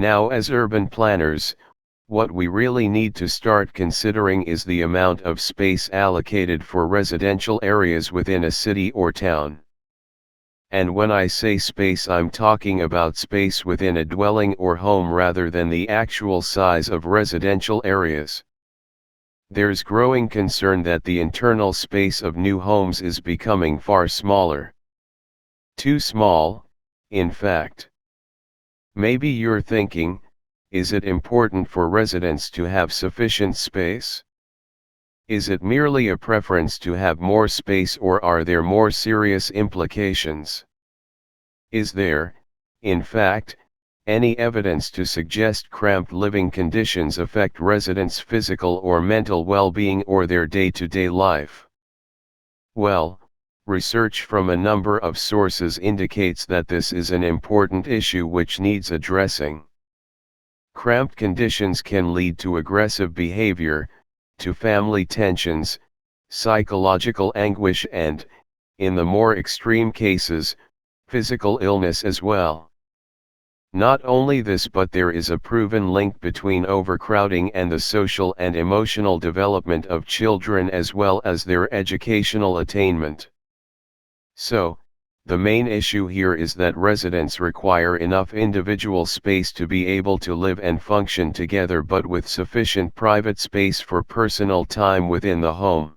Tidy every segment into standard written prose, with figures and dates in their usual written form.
Now, as urban planners, what we really need to start considering is the amount of space allocated for residential areas within a city or town. And when I say space, I'm talking about space within a dwelling or home rather than the actual size of residential areas. There's growing concern that the internal space of new homes is becoming far smaller. Too small, in fact. Maybe you're thinking, is it important for residents to have sufficient space? Is it merely a preference to have more space, or are there more serious implications? Is there, in fact, any evidence to suggest cramped living conditions affect residents' physical or mental well-being or their day-to-day life? Well, research from a number of sources indicates that this is an important issue which needs addressing. Cramped conditions can lead to aggressive behavior, to family tensions, psychological anguish and, in the more extreme cases, physical illness as well. Not only this, but there is a proven link between overcrowding and the social and emotional development of children as well as their educational attainment. So, the main issue here is that residents require enough individual space to be able to live and function together, but with sufficient private space for personal time within the home.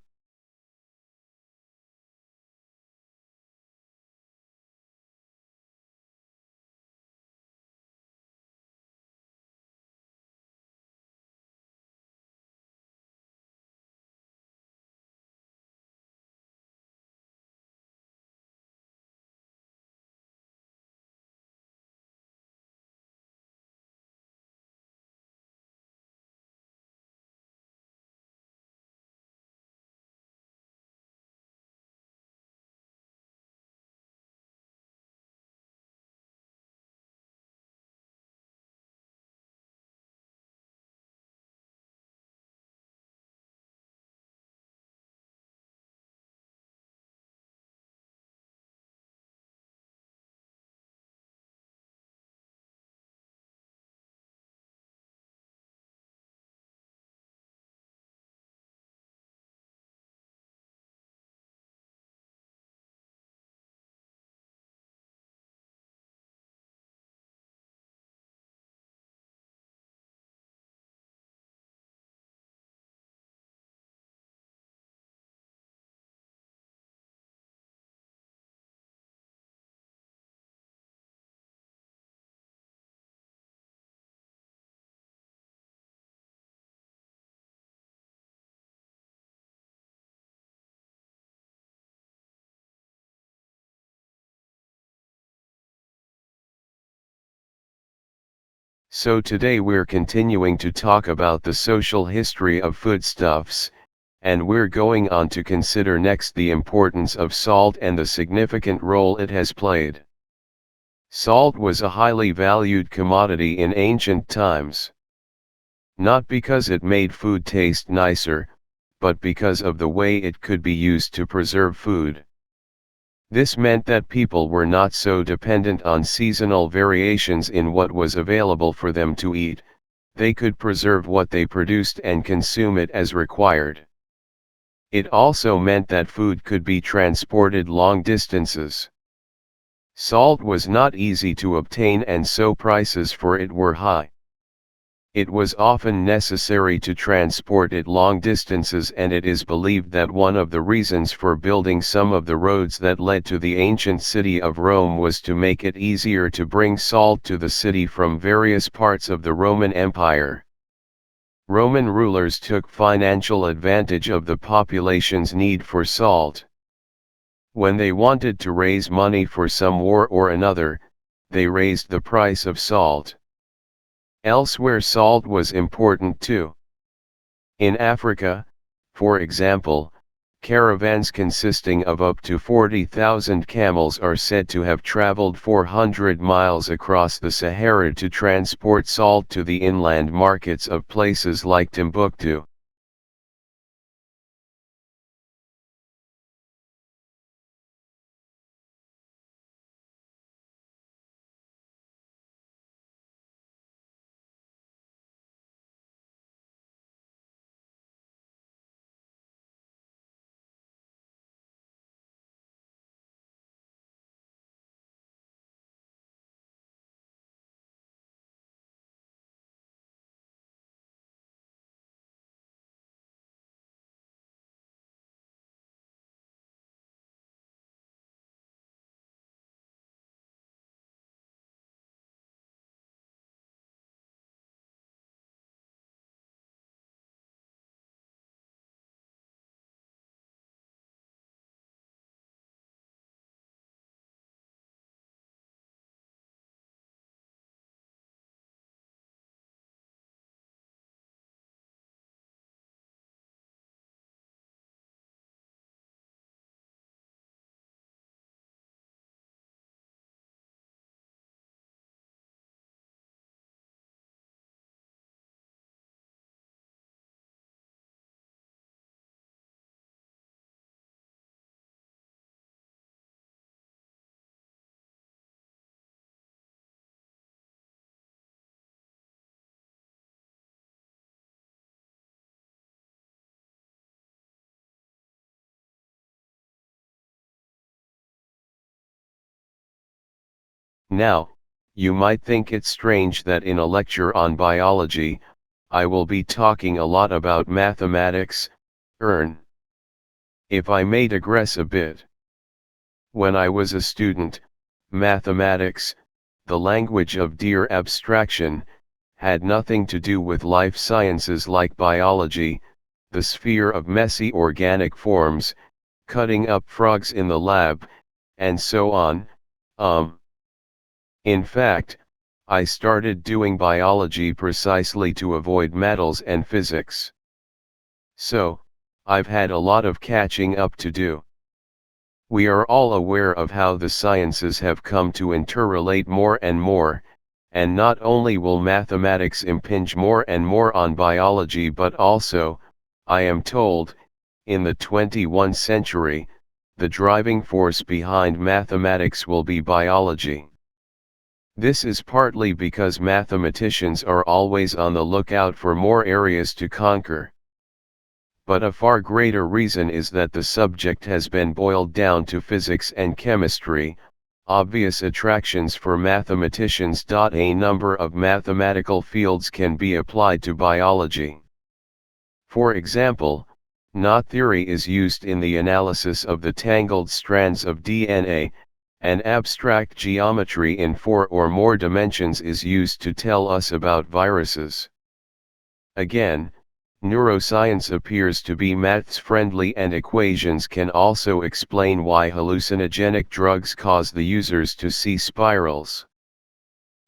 So today we're continuing to talk about the social history of foodstuffs, and we're going on to consider next the importance of salt and the significant role it has played. Salt was a highly valued commodity in ancient times. Not because it made food taste nicer, but because of the way it could be used to preserve food. This meant that people were not so dependent on seasonal variations in what was available for them to eat, they could preserve what they produced and consume it as required. It also meant that food could be transported long distances. Salt was not easy to obtain, and so prices for it were high. It was often necessary to transport it long distances, and it is believed that one of the reasons for building some of the roads that led to the ancient city of Rome was to make it easier to bring salt to the city from various parts of the Roman Empire. Roman rulers took financial advantage of the population's need for salt. When they wanted to raise money for some war or another, they raised the price of salt. Elsewhere, salt was important too. In Africa, for example, caravans consisting of up to 40,000 camels are said to have traveled 400 miles across the Sahara to transport salt to the inland markets of places like Timbuktu. Now, you might think it strange that in a lecture on biology, I will be talking a lot about mathematics. If I may digress a bit. When I was a student, mathematics, the language of dear abstraction, had nothing to do with life sciences like biology, the sphere of messy organic forms, cutting up frogs in the lab, and so on. In fact, I started doing biology precisely to avoid metals and physics. So, I've had a lot of catching up to do. We are all aware of how the sciences have come to interrelate more and more, and not only will mathematics impinge more and more on biology but also, I am told, in the 21st century, the driving force behind mathematics will be biology. This is partly because mathematicians are always on the lookout for more areas to conquer. But a far greater reason is that the subject has been boiled down to physics and chemistry, obvious attractions for mathematicians. A number of mathematical fields can be applied to biology. For example, knot theory is used in the analysis of the tangled strands of DNA, and abstract geometry in 4 or more dimensions is used to tell us about viruses. Again, neuroscience appears to be maths-friendly, and equations can also explain why hallucinogenic drugs cause the users to see spirals.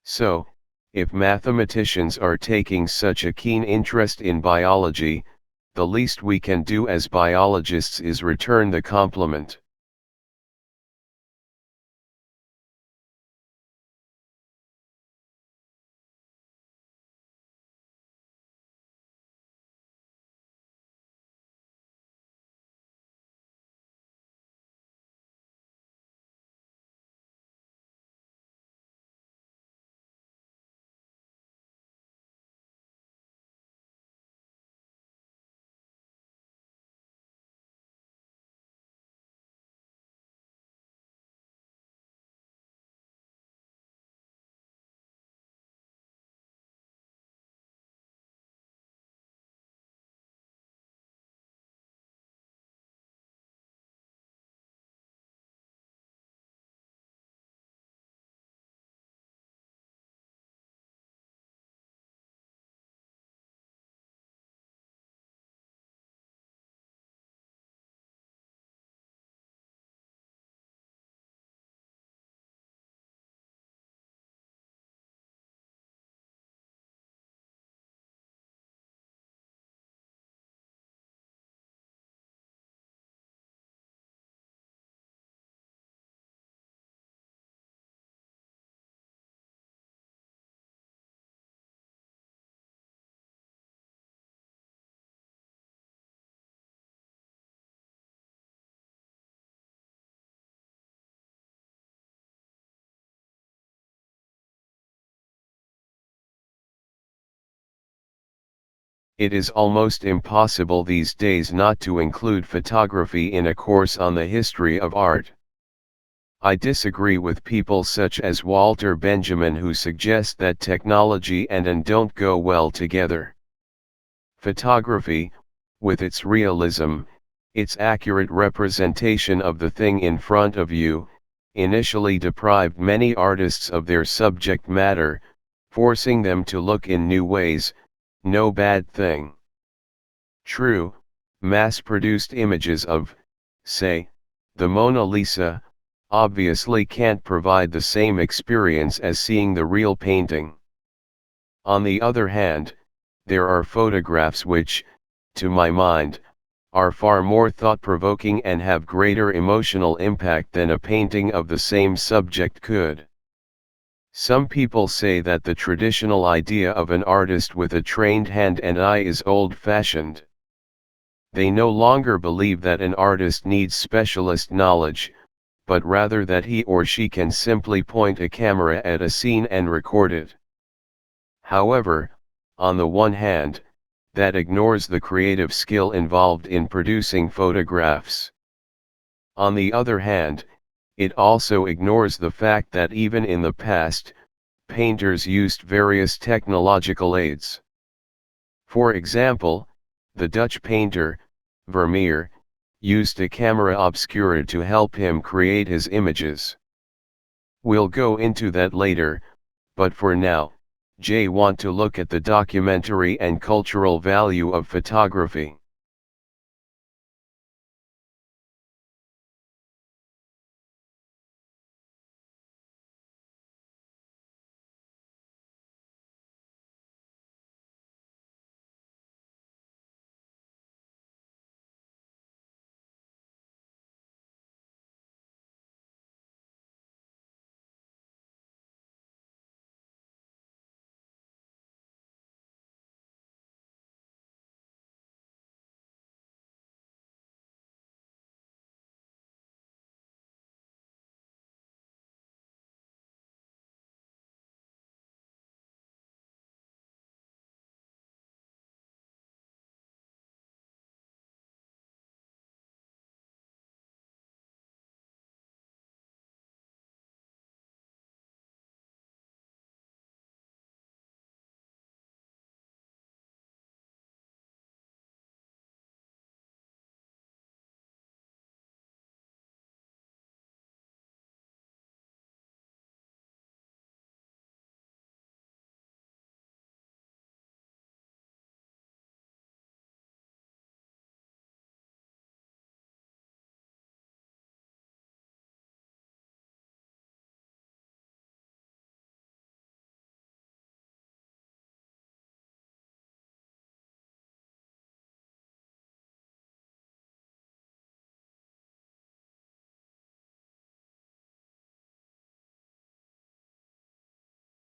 So, if mathematicians are taking such a keen interest in biology, the least we can do as biologists is return the compliment. It is almost impossible these days not to include photography in a course on the history of art. I disagree with people such as Walter Benjamin, who suggest that technology and don't go well together. Photography, with its realism, its accurate representation of the thing in front of you, initially deprived many artists of their subject matter, forcing them to look in new ways. No bad thing. True, mass-produced images of, say, the Mona Lisa, obviously can't provide the same experience as seeing the real painting. On the other hand, there are photographs which, to my mind, are far more thought-provoking and have greater emotional impact than a painting of the same subject could. Some people say that the traditional idea of an artist with a trained hand and eye is old-fashioned. They no longer believe that an artist needs specialist knowledge, but rather that he or she can simply point a camera at a scene and record it. However, on the one hand, that ignores the creative skill involved in producing photographs. On the other hand, it also ignores the fact that even in the past, painters used various technological aids. For example, the Dutch painter, Vermeer, used a camera obscura to help him create his images. We'll go into that later, but for now, Jay want to look at the documentary and cultural value of photography.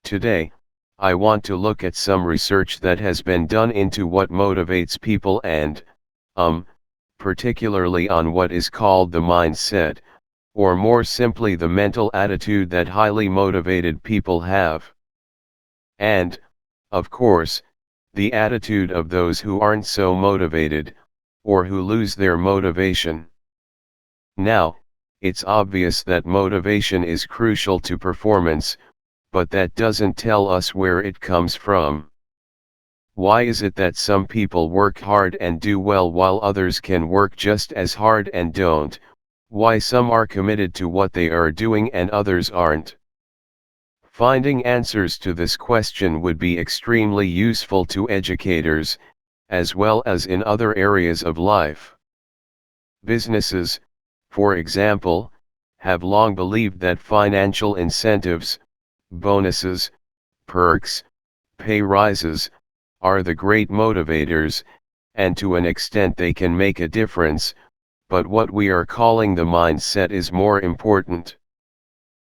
Today, I want to look at some research that has been done into what motivates people and, particularly on what is called the mindset, or more simply the mental attitude that highly motivated people have. And, of course, the attitude of those who aren't so motivated, or who lose their motivation. Now, it's obvious that motivation is crucial to performance, but that doesn't tell us where it comes from. Why is it that some people work hard and do well while others can work just as hard and don't? Why some are committed to what they are doing and others aren't? Finding answers to this question would be extremely useful to educators, as well as in other areas of life. Businesses, for example, have long believed that financial incentives, bonuses, perks, pay rises, are the great motivators, and to an extent they can make a difference, but what we are calling the mindset is more important.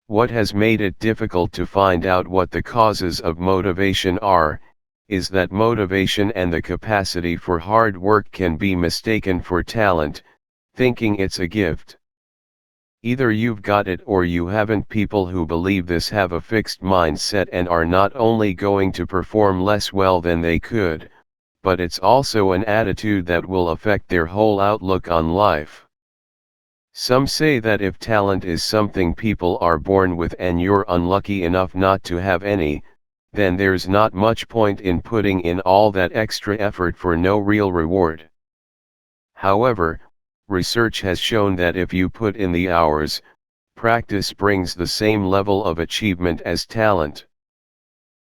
What has made it difficult to find out what the causes of motivation are, is that motivation and the capacity for hard work can be mistaken for talent, thinking it's a gift. Either you've got it or you haven't. People who believe this have a fixed mindset and are not only going to perform less well than they could, but it's also an attitude that will affect their whole outlook on life. Some say that if talent is something people are born with and you're unlucky enough not to have any, then there's not much point in putting in all that extra effort for no real reward. However, research has shown that if you put in the hours, practice brings the same level of achievement as talent.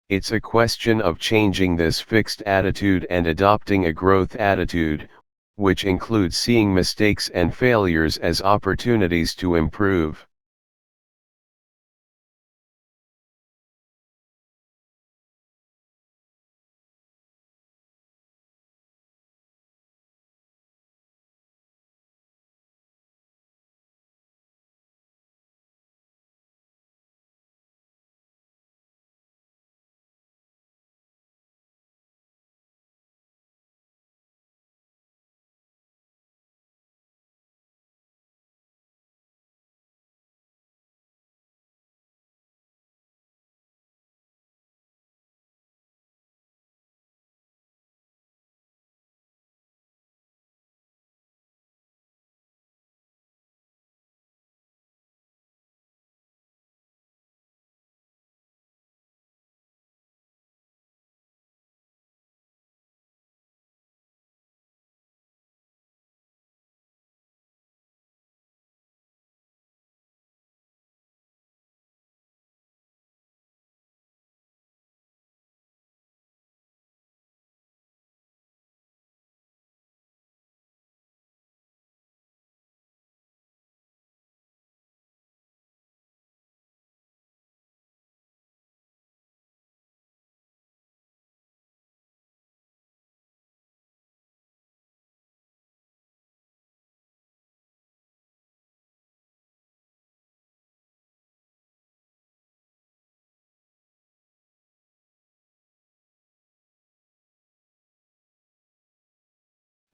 It's a question of changing this fixed attitude and adopting a growth attitude, which includes seeing mistakes and failures as opportunities to improve.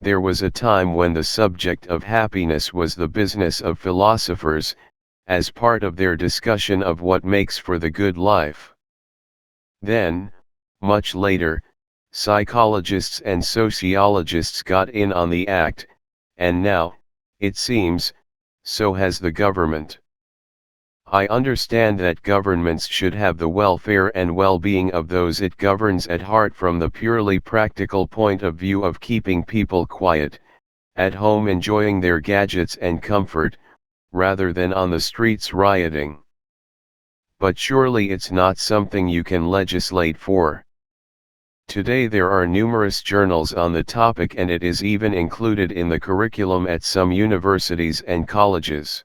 there was a time when the subject of happiness was the business of philosophers, as part of their discussion of what makes for the good life. Then, much later, psychologists and sociologists got in on the act, and now, it seems, so has the government. I understand that governments should have the welfare and well-being of those it governs at heart from the purely practical point of view of keeping people quiet, at home enjoying their gadgets and comfort, rather than on the streets rioting. But surely it's not something you can legislate for. Today there are numerous journals on the topic, and it is even included in the curriculum at some universities and colleges.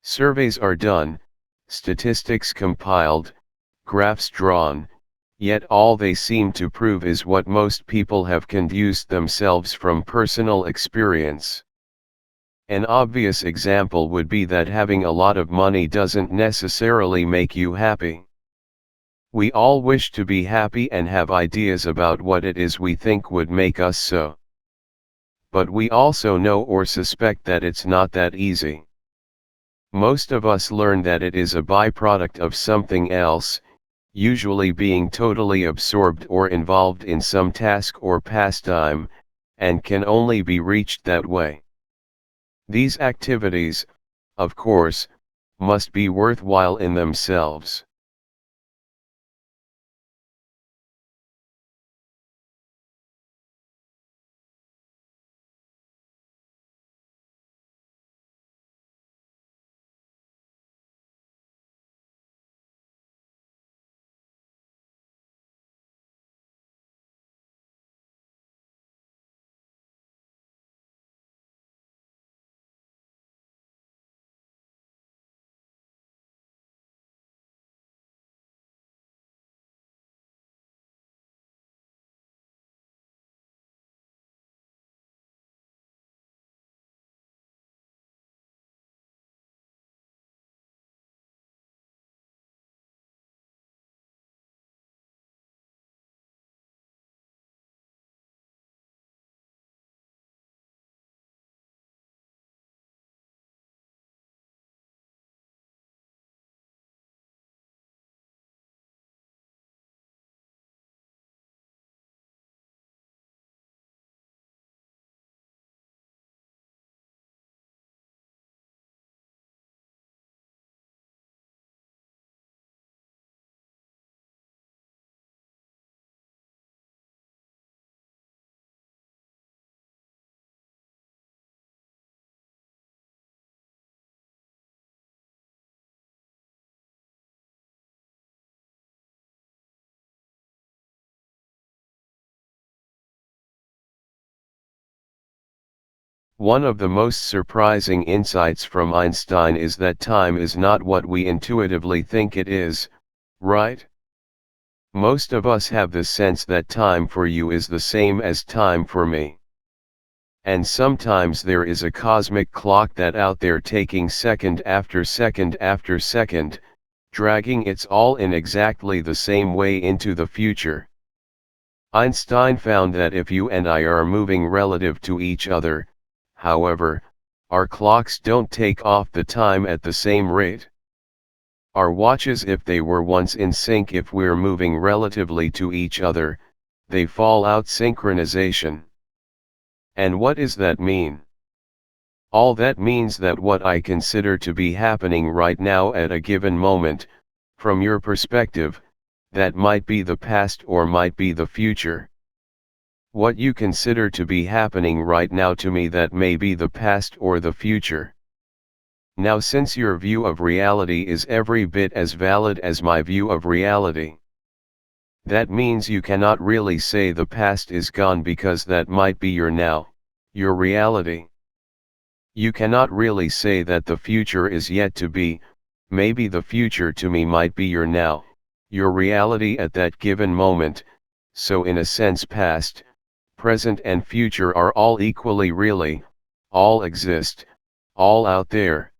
Surveys are done, statistics compiled, graphs drawn, yet all they seem to prove is what most people have conduced themselves from personal experience. An obvious example would be that having a lot of money doesn't necessarily make you happy. We all wish to be happy and have ideas about what it is we think would make us so. But we also know or suspect that it's not that easy. Most of us learn that it is a byproduct of something else, usually being totally absorbed or involved in some task or pastime, and can only be reached that way. These activities, of course, must be worthwhile in themselves. One of the most surprising insights from Einstein is that time is not what we intuitively think it is, right? Most of us have the sense that time for you is the same as time for me. And sometimes there is a cosmic clock that out there taking second after second after second, dragging its all in exactly the same way into the future. Einstein found that if you and I are moving relative to each other, however, our clocks don't take off the time at the same rate. Our watches, if they were once in sync, if we're moving relatively to each other, they fall out synchronization. And what does that mean? All that means that what I consider to be happening right now at a given moment, from your perspective, that might be the past or might be the future. What you consider to be happening right now to me, that may be the past or the future. Now, since your view of reality is every bit as valid as my view of reality, that means you cannot really say the past is gone, because that might be your now, your reality. You cannot really say that the future is yet to be, maybe the future to me might be your now, your reality at that given moment, so in a sense past, present and future are all equally really, all exist, all out there.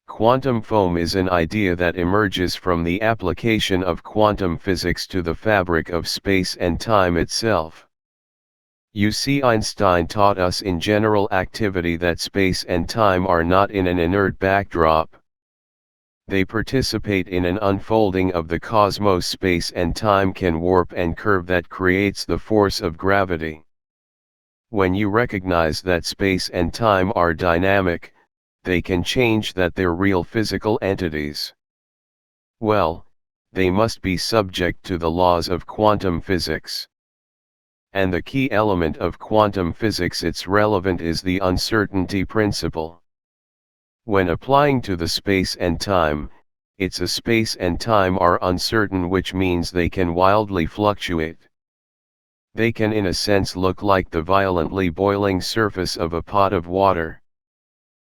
Quantum foam is an idea that emerges from the application of quantum physics to the fabric of space and time itself. You see, Einstein taught us in general activity that space and time are not in an inert backdrop. They participate in an unfolding of the cosmos. Space and time can warp and curve that creates the force of gravity. When you recognize that space and time are dynamic, they can change, that they're real physical entities. Well, they must be subject to the laws of quantum physics. And the key element of quantum physics it's relevant is the uncertainty principle. When applying to the space and time, it's a space and time are uncertain, which means they can wildly fluctuate. They can in a sense look like the violently boiling surface of a pot of water.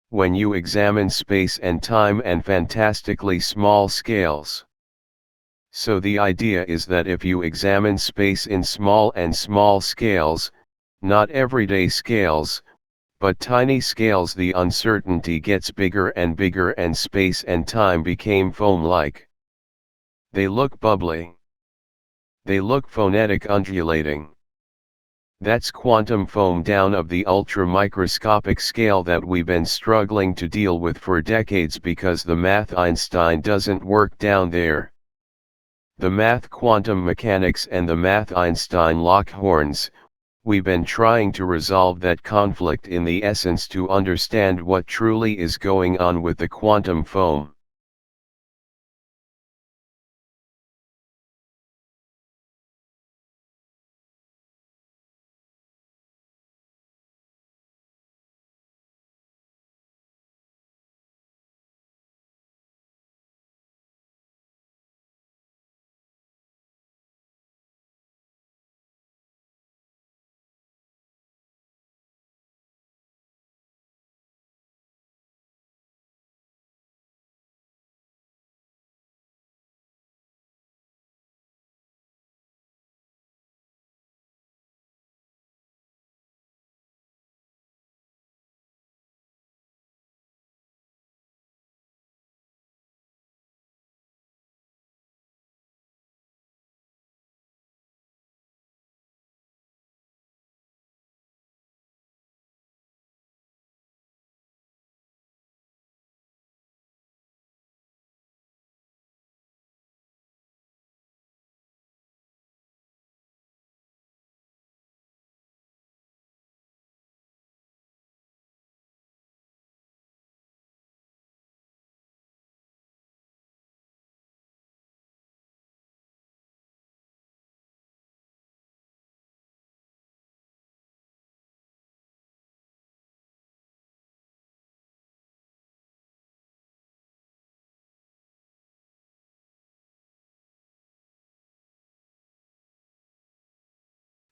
When you examine space and time and fantastically small scales. So the idea is that if you examine space in small and small scales, not everyday scales, but tiny scales, the uncertainty gets bigger and bigger, and space and time became foam-like. They look bubbly. They look phonetic, undulating. That's quantum foam down of the ultra-microscopic scale that we've been struggling to deal with for decades, because the math Einstein doesn't work down there. The math quantum mechanics and the math Einstein lock horns. We've been trying to resolve that conflict in the essence to understand what truly is going on with the quantum foam.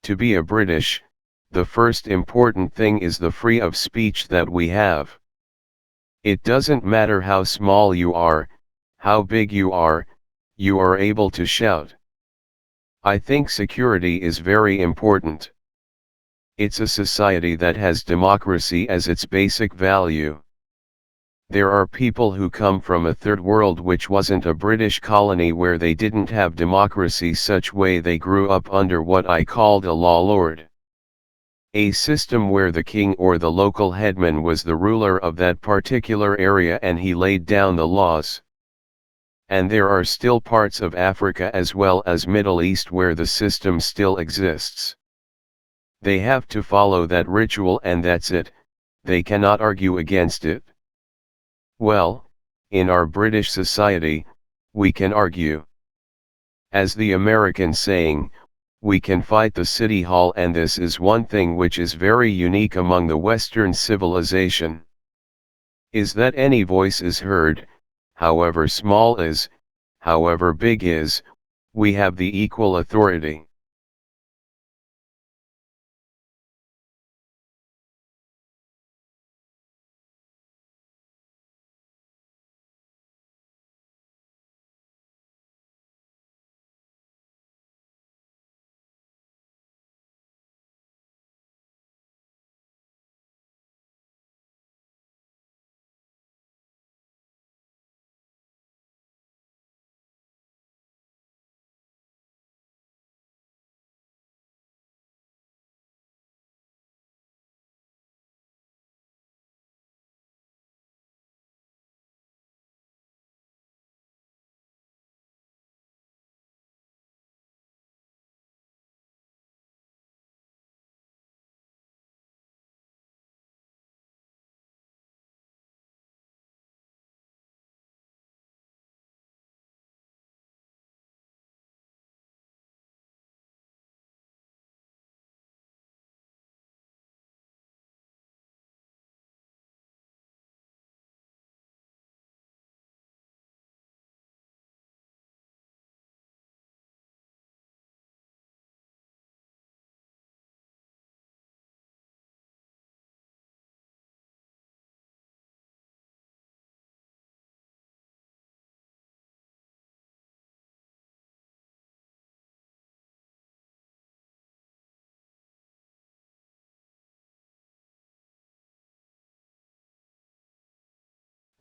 To be a British, the first important thing is the free of speech that we have. It doesn't matter how small you are, how big you are able to shout. I think security is very important. It's a society that has democracy as its basic value. There are people who come from a third world which wasn't a British colony, where they didn't have democracy such way. They grew up under what I called a law lord. A system where the king or the local headman was the ruler of that particular area and he laid down the laws. And there are still parts of Africa as well as Middle East where the system still exists. They have to follow that ritual and that's it, they cannot argue against it. Well, in our British society, we can argue. As the American saying, we can fight the city hall, and this is one thing which is very unique among the Western civilization. Is that any voice is heard, however small is, however big is, we have the equal authority.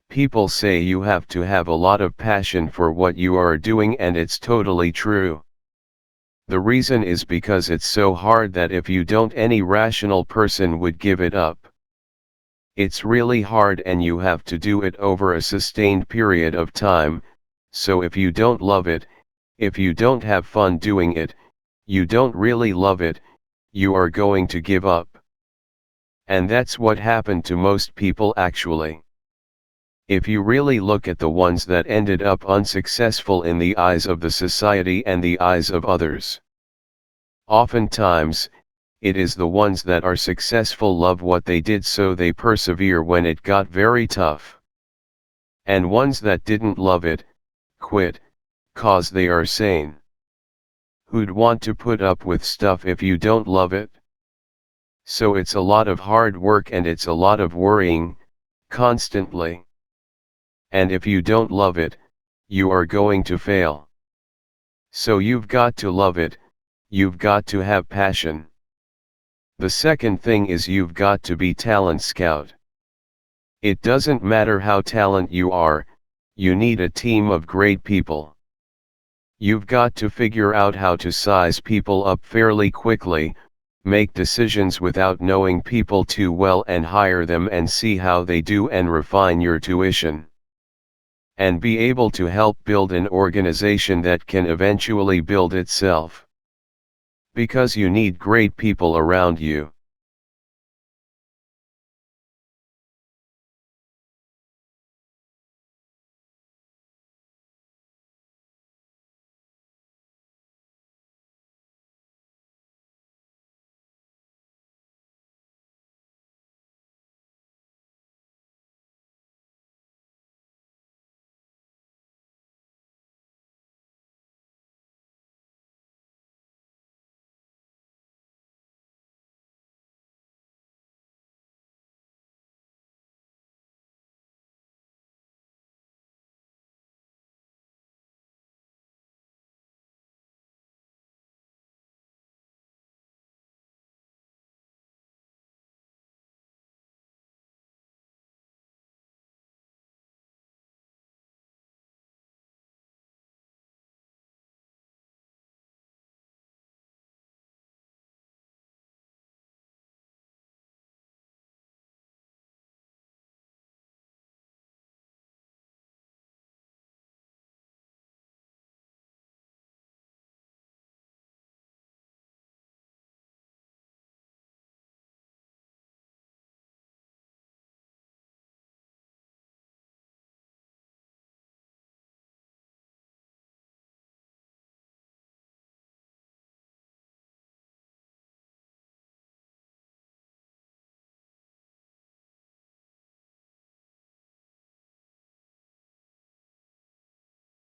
People say you have to have a lot of passion for what you are doing, and it's totally true. The reason is because it's so hard that if you don't, any rational person would give it up. It's really hard, and you have to do it over a sustained period of time, so if you don't love it, if you don't have fun doing it, you don't really love it, you are going to give up. And that's what happened to most people actually. If you really look at the ones that ended up unsuccessful in the eyes of the society and the eyes of others, oftentimes, it is the ones that are successful love what they did, so they persevere when it got very tough. And ones that didn't love it, quit, cause they are sane. Who'd want to put up with stuff if you don't love it? So it's a lot of hard work, and it's a lot of worrying, constantly. And if you don't love it, you are going to fail. So you've got to love it, you've got to have passion. The second thing is you've got to be talent scout. It doesn't matter how talented you are, you need a team of great people. You've got to figure out how to size people up fairly quickly, make decisions without knowing people too well, and hire them and see how they do and refine your tuition. And be able to help build an organization that can eventually build itself. Because you need great people around you.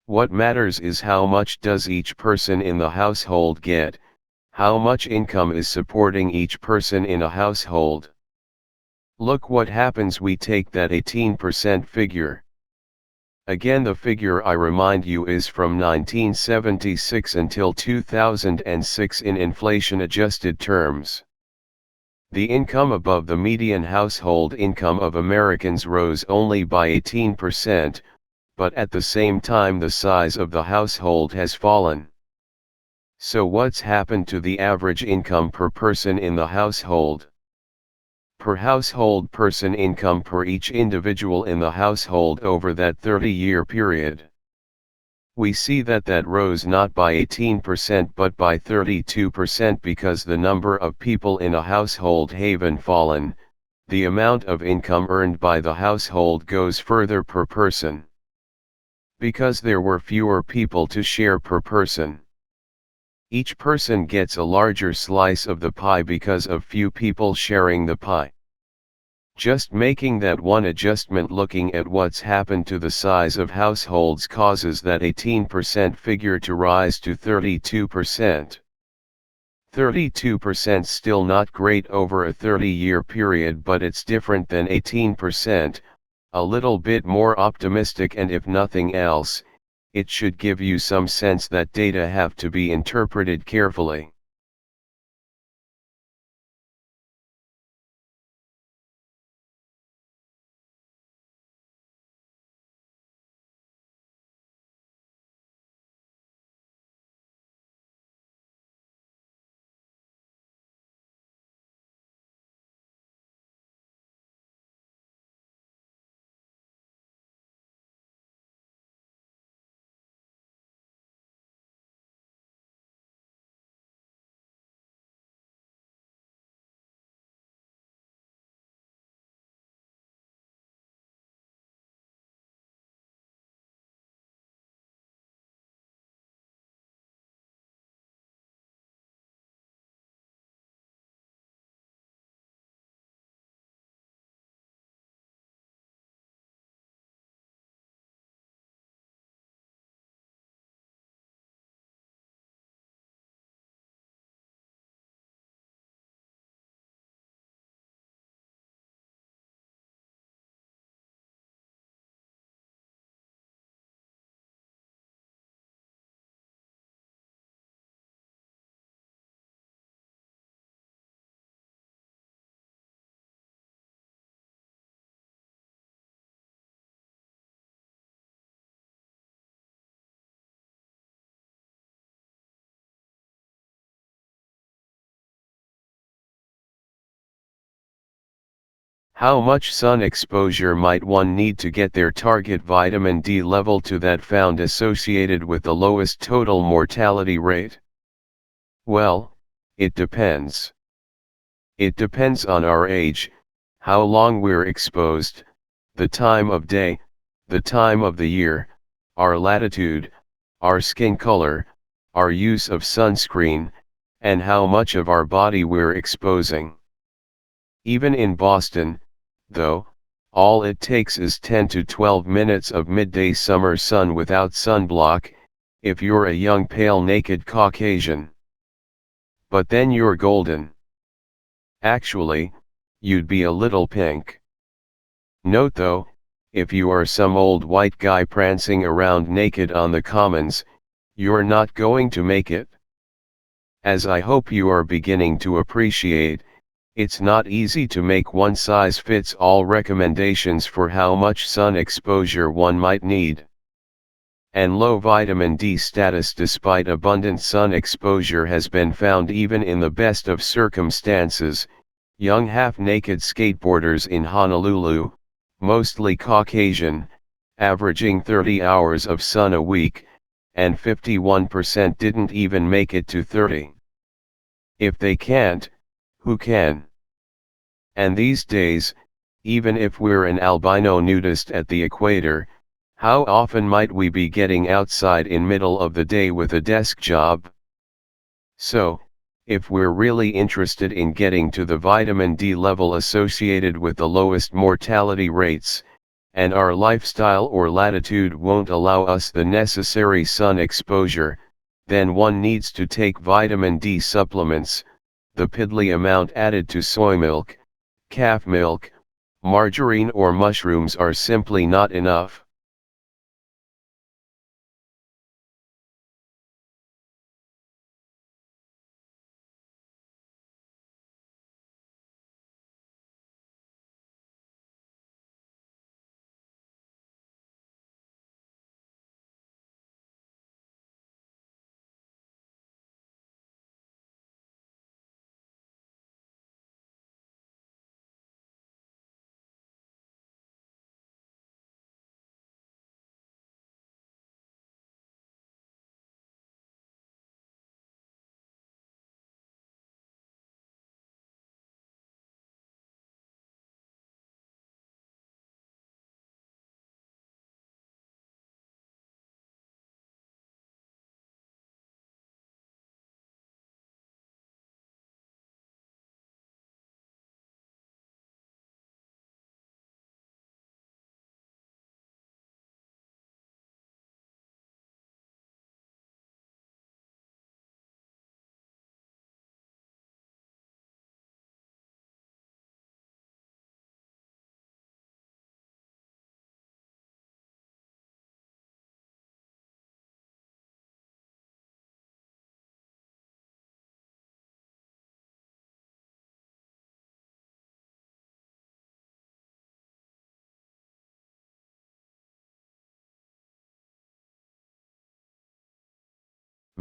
What matters is how much does each person in the household get, how much income is supporting each person in a household. Look what happens, we take that 18% figure. Again, the figure I remind you is from 1976 until 2006 in inflation-adjusted terms. The income above the median household income of Americans rose only by 18%, but at the same time the size of the household has fallen. So what's happened to the average income per person in the household? Per household person income per each individual in the household over that 30-year period. We see that rose not by 18% but by 32%, because the number of people in a household haven't fallen, the amount of income earned by the household goes further per person. Because there were fewer people to share per person. Each person gets a larger slice of the pie because of few people sharing the pie. Just making that one adjustment, looking at what's happened to the size of households, causes that 18% figure to rise to 32%. 32% still not great over a 30-year period, but it's different than 18%, a little bit more optimistic, and if nothing else, it should give you some sense that data have to be interpreted carefully. How much sun exposure might one need to get their target vitamin D level to that found associated with the lowest total mortality rate? Well, it depends. It depends on our age, how long we're exposed, the time of day, the time of the year, our latitude, our skin color, our use of sunscreen, and how much of our body we're exposing. Even in Boston, though, all it takes is 10 to 12 minutes of midday summer sun without sunblock, if you're a young pale naked Caucasian. But then you're golden. Actually, you'd be a little pink. Note though, if you are some old white guy prancing around naked on the commons, you're not going to make it. As I hope you are beginning to appreciate, it's not easy to make one-size-fits-all recommendations for how much sun exposure one might need. And low vitamin D status despite abundant sun exposure has been found even in the best of circumstances. Young half-naked skateboarders in Honolulu, mostly Caucasian, averaging 30 hours of sun a week, and 51% didn't even make it to 30. If they can't, who can? And these days, even if we're an albino nudist at the equator, how often might we be getting outside in middle of the day with a desk job? So, if we're really interested in getting to the vitamin D level associated with the lowest mortality rates, and our lifestyle or latitude won't allow us the necessary sun exposure, then one needs to take vitamin D supplements. The piddly amount added to soy milk, calf milk, margarine or mushrooms are simply not enough.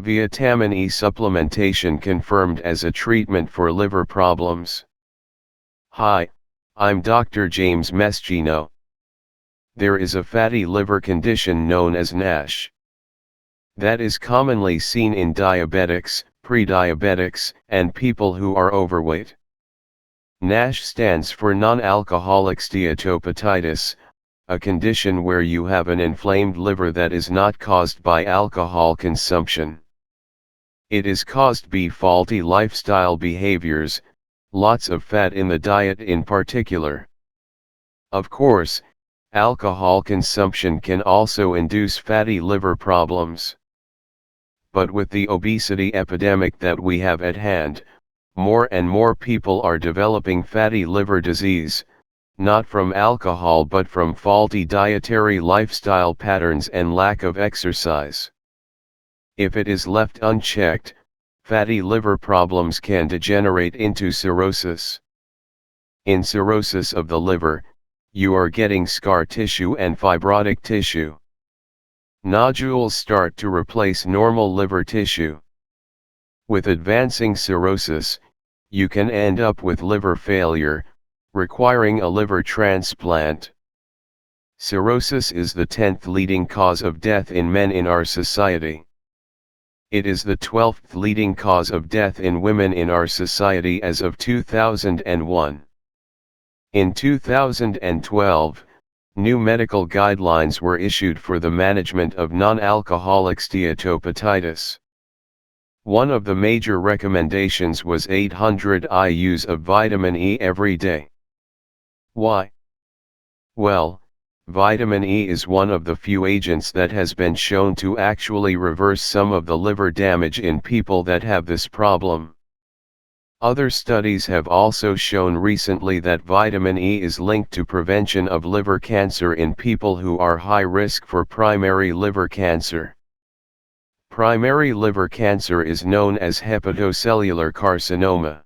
Vitamin E supplementation confirmed as a treatment for liver problems. Hi, I'm Dr. James Mesgino. There is a fatty liver condition known as NASH. That is commonly seen in diabetics, pre-diabetics, and people who are overweight. NASH stands for non-alcoholic steatohepatitis, a condition where you have an inflamed liver that is not caused by alcohol consumption. It is caused by faulty lifestyle behaviors, lots of fat in the diet in particular. Of course, alcohol consumption can also induce fatty liver problems. But with the obesity epidemic that we have at hand, more and more people are developing fatty liver disease, not from alcohol but from faulty dietary lifestyle patterns and lack of exercise. If it is left unchecked, fatty liver problems can degenerate into cirrhosis. In cirrhosis of the liver, you are getting scar tissue and fibrotic tissue. Nodules start to replace normal liver tissue. With advancing cirrhosis, you can end up with liver failure, requiring a liver transplant. Cirrhosis is the 10th leading cause of death in men in our society. It is the 12th leading cause of death in women in our society as of 2001. In 2012, new medical guidelines were issued for the management of non-alcoholic steatohepatitis. One of the major recommendations was 800 IUs of vitamin E every day. Why? Well, vitamin E is one of the few agents that has been shown to actually reverse some of the liver damage in people that have this problem. Other studies have also shown recently that vitamin E is linked to prevention of liver cancer in people who are high risk for primary liver cancer. Primary liver cancer is known as hepatocellular carcinoma.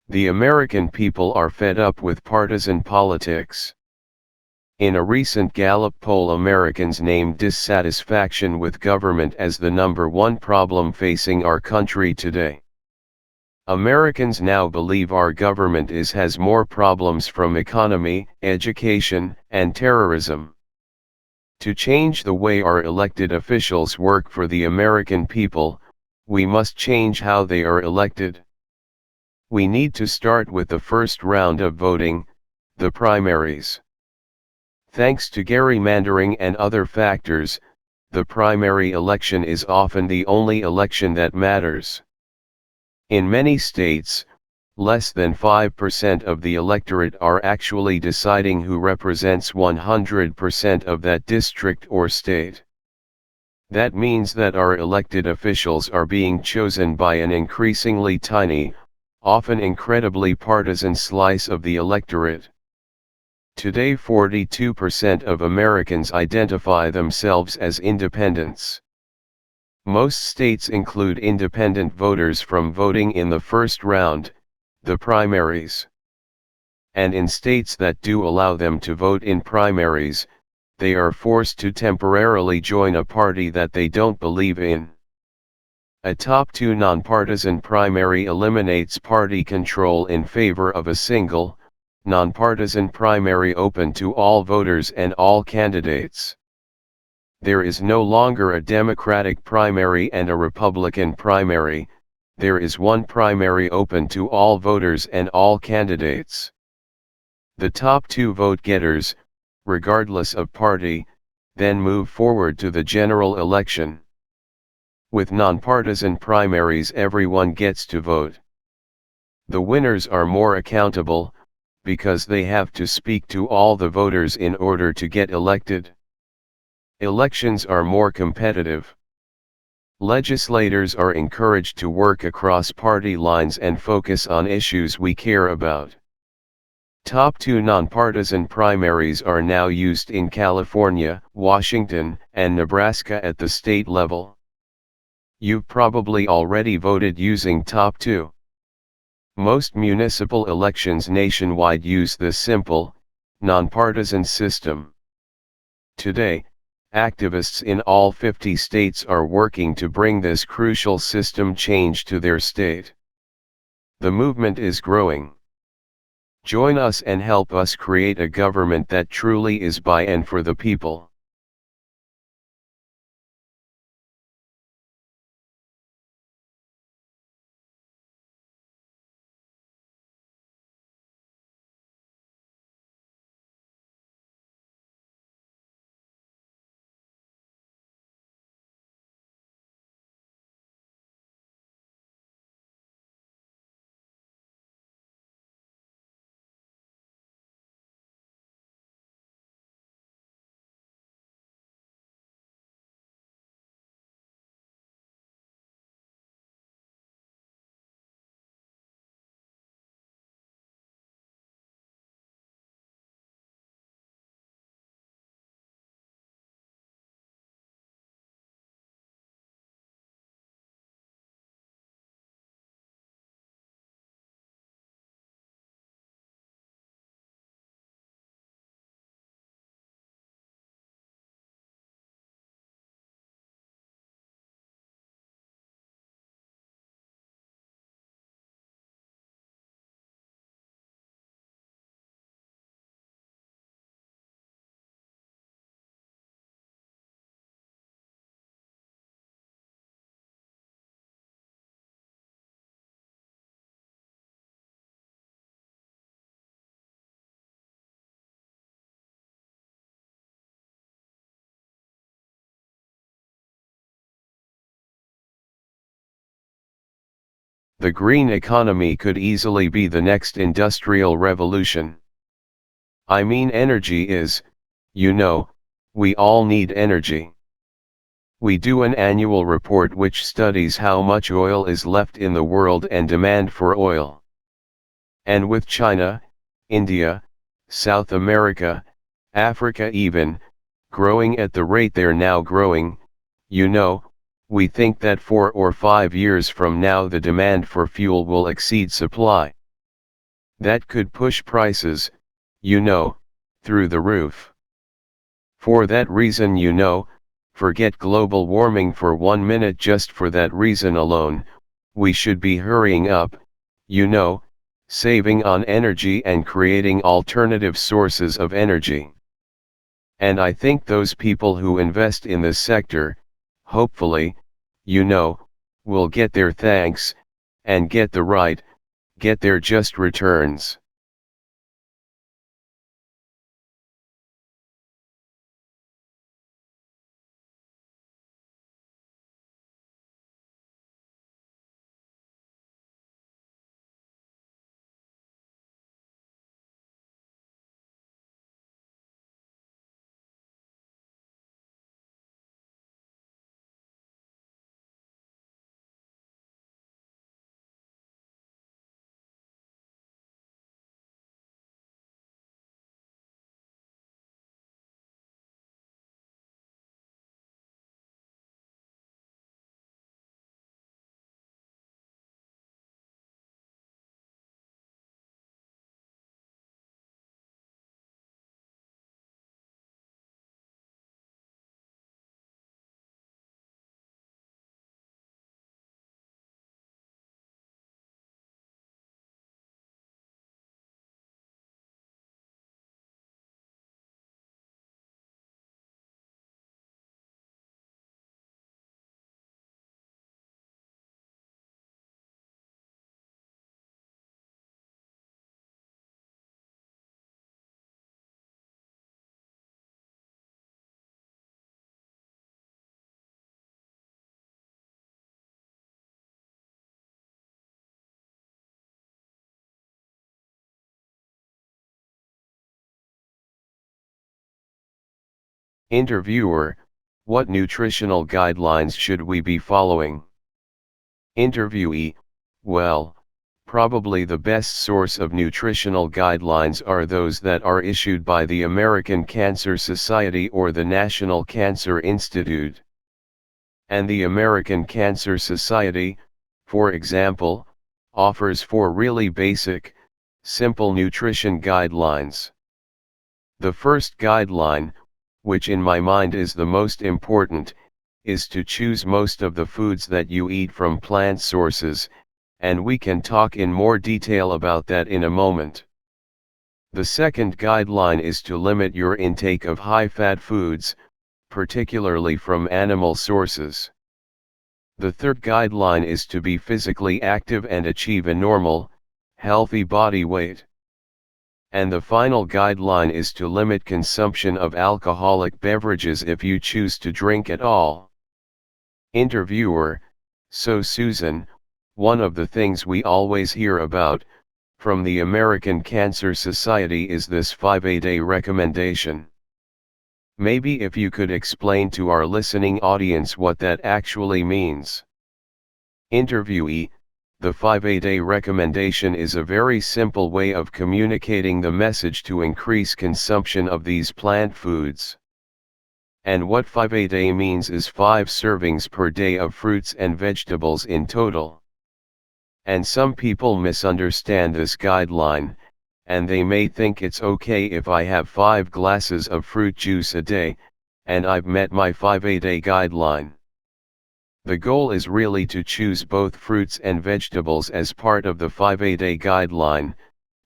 The American people are fed up with partisan politics. In a recent Gallup poll, Americans named dissatisfaction with government as the #1 problem facing our country today. Americans now believe our government has more problems from economy, education, and terrorism. To change the way our elected officials work for the American people, we must change how they are elected. We need to start with the first round of voting, the primaries. Thanks to gerrymandering and other factors, the primary election is often the only election that matters. In many states, less than 5% of the electorate are actually deciding who represents 100% of that district or state. That means that our elected officials are being chosen by an increasingly tiny, often incredibly partisan slice of the electorate. Today 42% of Americans identify themselves as independents. Most states include independent voters from voting in the first round, the primaries. And in states that do allow them to vote in primaries, they are forced to temporarily join a party that they don't believe in. A top 2 nonpartisan primary eliminates party control in favor of a single, nonpartisan primary open to all voters and all candidates. There is no longer a Democratic primary and a Republican primary, there is one primary open to all voters and all candidates. The top 2 vote-getters, regardless of party, then move forward to the general election. With nonpartisan primaries, everyone gets to vote. The winners are more accountable, because they have to speak to all the voters in order to get elected. Elections are more competitive. Legislators are encouraged to work across party lines and focus on issues we care about. Top 2 nonpartisan primaries are now used in California, Washington, and Nebraska at the state level. You've probably already voted using top 2. Most municipal elections nationwide use this simple, nonpartisan system. Today, activists in all 50 states are working to bring this crucial system change to their state. The movement is growing. Join us and help us create a government that truly is by and for the people. The green economy could easily be the next industrial revolution. I mean, energy is, we all need energy. We do an annual report which studies how much oil is left in the world and demand for oil. And with China, India, South America, Africa even, growing at the rate they're now growing, we think that 4 or 5 years from now the demand for fuel will exceed supply. That could push prices, through the roof. For that reason, forget global warming for 1 minute. Just for that reason alone, we should be hurrying up, saving on energy and creating alternative sources of energy. And I think those people who invest in this sector, hopefully, will get their thanks, and get their just returns. Interviewer: what nutritional guidelines should we be following? Interviewee: well, probably the best source of nutritional guidelines are those that are issued by the American Cancer Society or the National Cancer Institute. And the American Cancer Society, for example, offers 4 really basic, simple nutrition guidelines. The first guideline, which in my mind is the most important, is to choose most of the foods that you eat from plant sources, and we can talk in more detail about that in a moment. The second guideline is to limit your intake of high-fat foods, particularly from animal sources. The third guideline is to be physically active and achieve a normal, healthy body weight. And the final guideline is to limit consumption of alcoholic beverages if you choose to drink at all. Interviewer: so Susan, one of the things we always hear about, from the American Cancer Society is this 5-a-day recommendation. Maybe if you could explain to our listening audience what that actually means. Interviewee: the 5-a-day recommendation is a very simple way of communicating the message to increase consumption of these plant foods. And what 5-a-day means is 5 servings per day of fruits and vegetables in total. And some people misunderstand this guideline, and they may think it's okay if I have 5 glasses of fruit juice a day, and I've met my 5-a-day guideline. The goal is really to choose both fruits and vegetables as part of the 5-a-day guideline,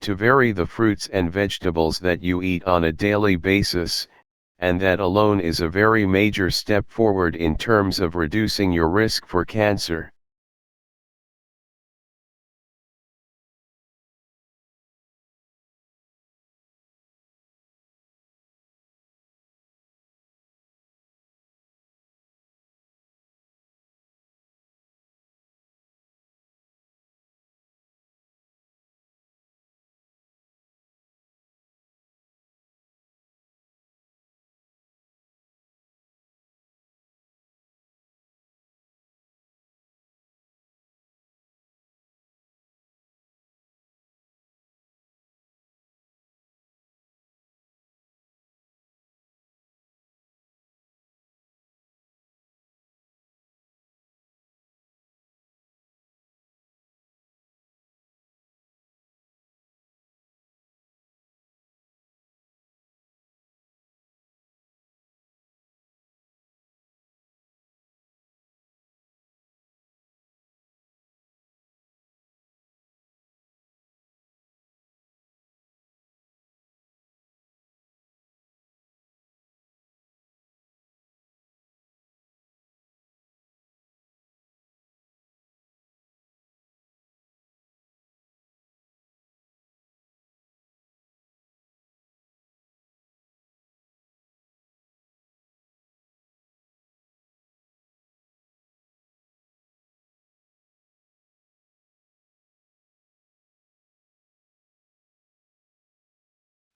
to vary the fruits and vegetables that you eat on a daily basis, and that alone is a very major step forward in terms of reducing your risk for cancer.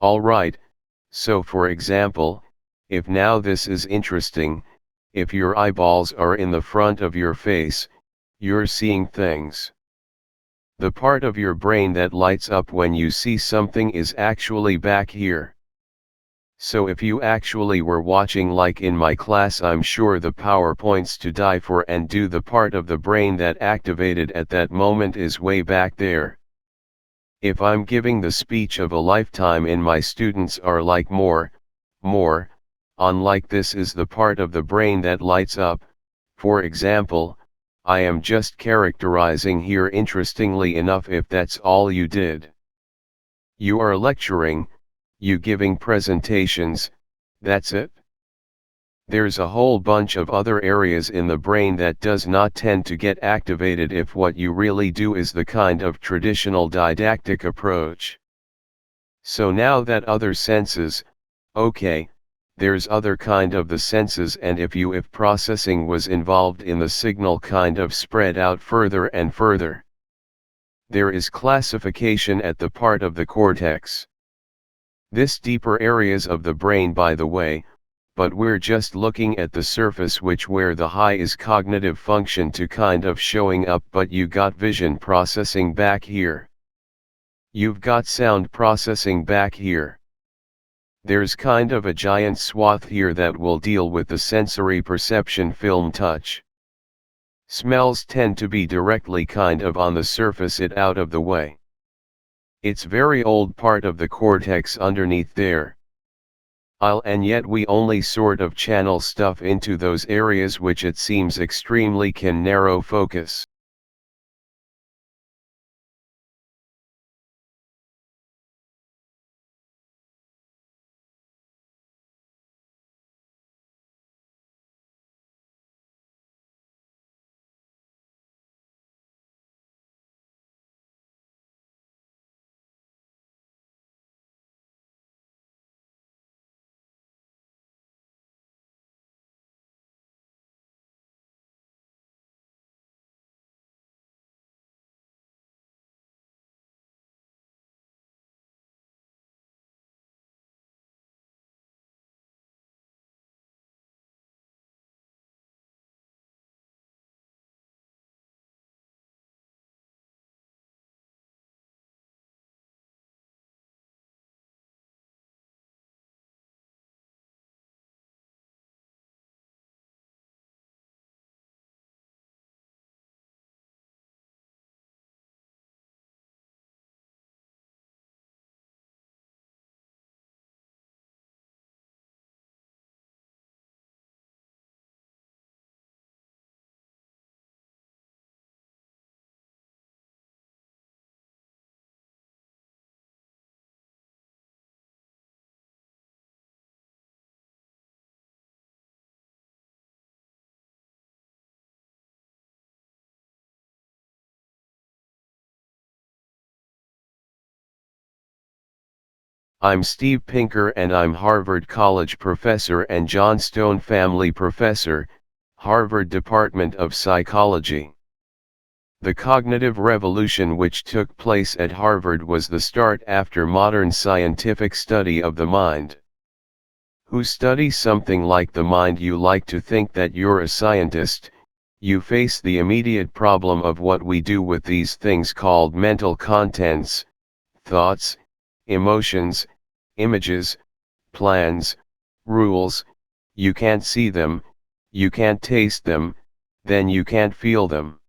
Alright, so for example, if now this is interesting, if your eyeballs are in the front of your face, you're seeing things. The part of your brain that lights up when you see something is actually back here. So if you actually were watching like in my class, I'm sure the PowerPoints to die for and do the part of the brain that activated at that moment is way back there. If I'm giving the speech of a lifetime and my students are like more, on like this is the part of the brain that lights up. For example, I am just characterizing here interestingly enough if that's all you did. You are lecturing, you giving presentations, that's it. There's a whole bunch of other areas in the brain that does not tend to get activated if what you really do is the kind of traditional didactic approach. So now that other senses, okay, there's other kind of the senses, and if processing was involved in the signal kind of spread out further and further. There is classification at the part of the cortex. This deeper areas of the brain, by the way, but we're just looking at the surface, which where the high is cognitive function to kind of showing up, but you got vision processing back here. You've got sound processing back here. There's kind of a giant swath here that will deal with the sensory perception film touch. Smells tend to be directly kind of on the surface it out of the way. It's very old part of the cortex underneath there. And yet we only sort of channel stuff into those areas which it seems extremely can narrow focus. I'm Steve Pinker and I'm Harvard College professor and Johnstone Family Professor, Harvard Department of Psychology. The cognitive revolution which took place at Harvard was the start after modern scientific study of the mind. Who study something like the mind, you like to think that you're a scientist, you face the immediate problem of what we do with these things called mental contents, thoughts, emotions, images, plans, rules. You can't see them, you can't taste them, then you can't feel them.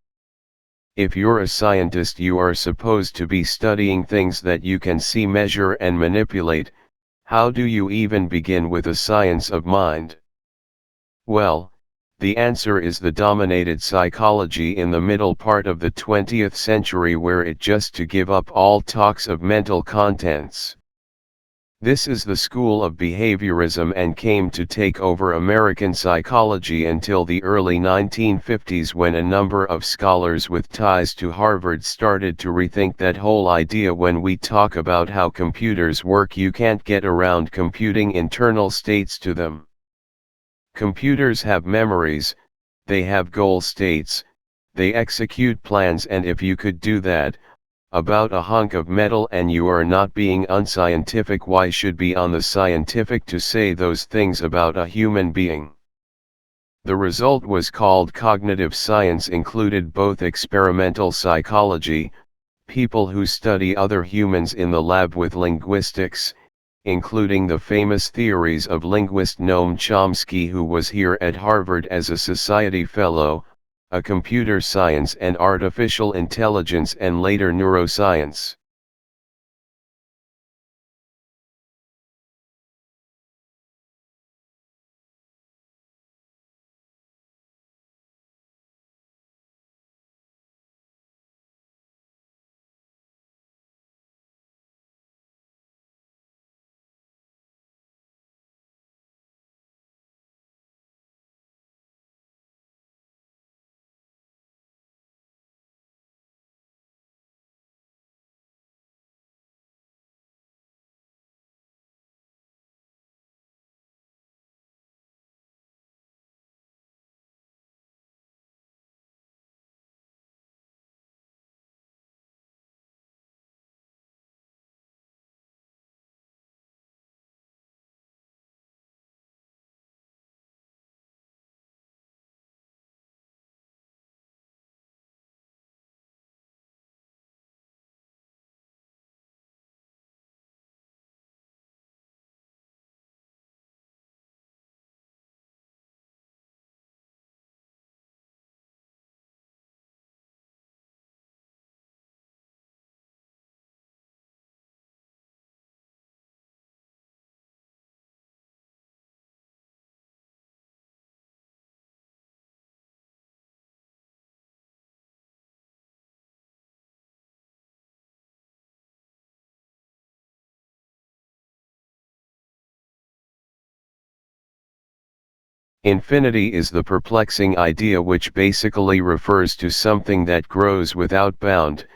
If you're a scientist, you are supposed to be studying things that you can see, measure and manipulate. How do you even begin with a science of mind? Well, the answer is the dominated psychology in the middle part of the 20th century, where it just to give up all talks of mental contents. This is the school of behaviorism and came to take over American psychology until the early 1950s, when a number of scholars with ties to Harvard started to rethink that whole idea. When we talk about how computers work, you can't get around computing internal states to them. Computers have memories, they have goal states, they execute plans, and if you could do that about a hunk of metal and you are not being unscientific, why should be on the scientific to say those things about a human being? The result was called cognitive science, included both experimental psychology, people who study other humans in the lab, with linguistics, including the famous theories of linguist Noam Chomsky, who was here at Harvard as a Society Fellow, a computer science and artificial intelligence, and later neuroscience. Infinity is the perplexing idea which basically refers to something that grows without bound.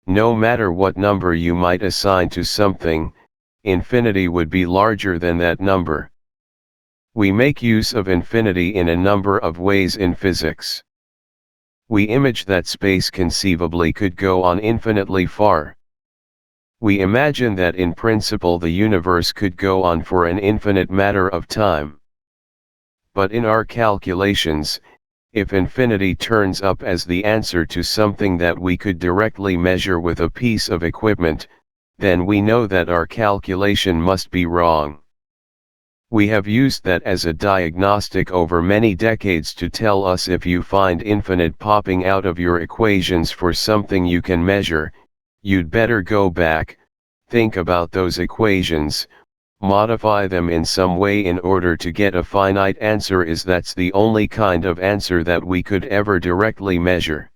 No matter what number you might assign to something, infinity would be larger than that number. We make use of infinity in a number of ways in physics. We image that space conceivably could go on infinitely far. We imagine that in principle the universe could go on for an infinite matter of time. But in our calculations, if infinity turns up as the answer to something that we could directly measure with a piece of equipment, then we know that our calculation must be wrong. We have used that as a diagnostic over many decades to tell us if you find infinite popping out of your equations for something you can measure, you'd better go back, think about those equations, modify them in some way in order to get a finite answer, as that's the only kind of answer that we could ever directly measure.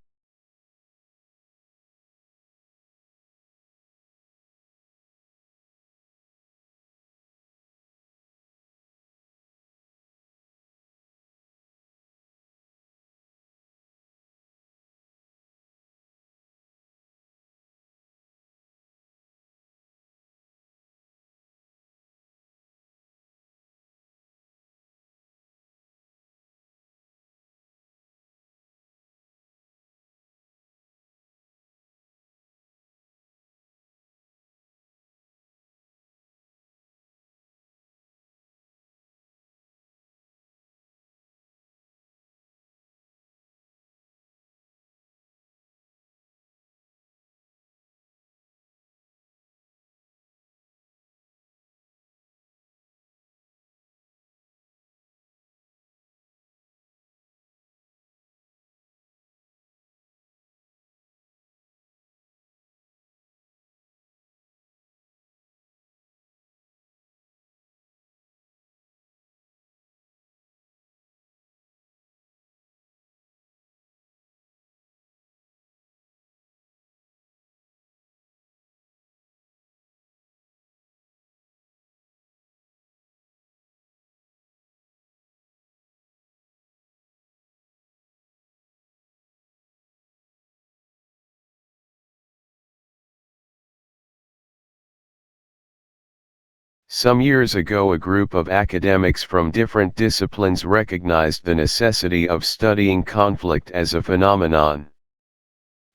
Some years ago, a group of academics from different disciplines recognized the necessity of studying conflict as a phenomenon.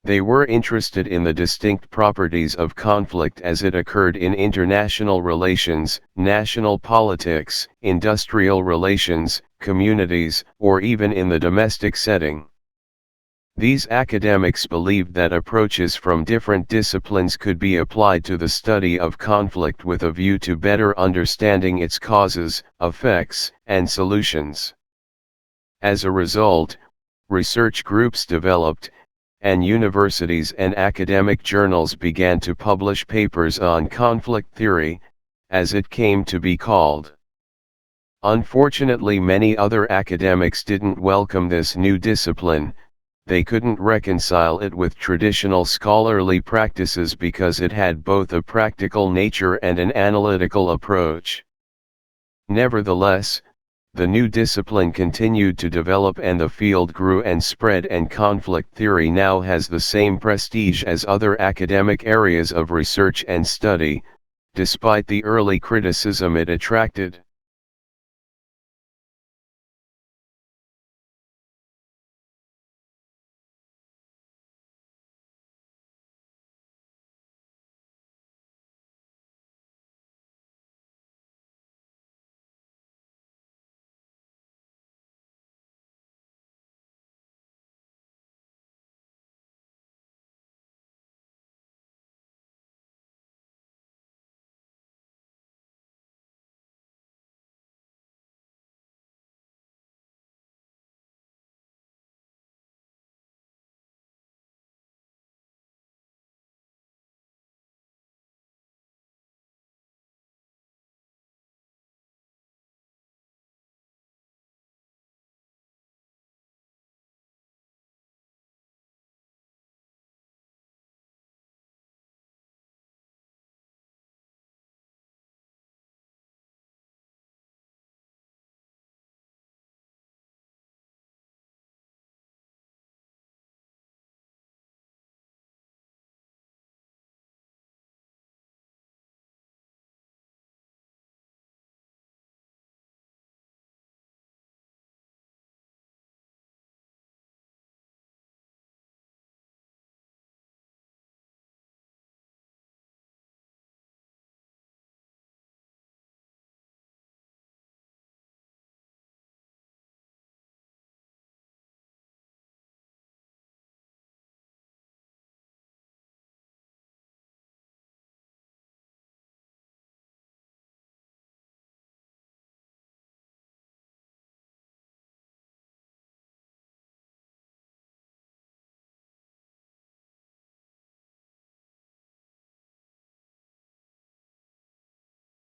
They were interested in the distinct properties of conflict as it occurred in international relations, national politics, industrial relations, communities, or even in the domestic setting. These academics believed that approaches from different disciplines could be applied to the study of conflict with a view to better understanding its causes, effects, and solutions. As a result, research groups developed, and universities and academic journals began to publish papers on conflict theory, as it came to be called. Unfortunately, many other academics didn't welcome this new discipline. They couldn't reconcile it with traditional scholarly practices because it had both a practical nature and an analytical approach. Nevertheless, the new discipline continued to develop and the field grew and spread, and conflict theory now has the same prestige as other academic areas of research and study, despite the early criticism it attracted.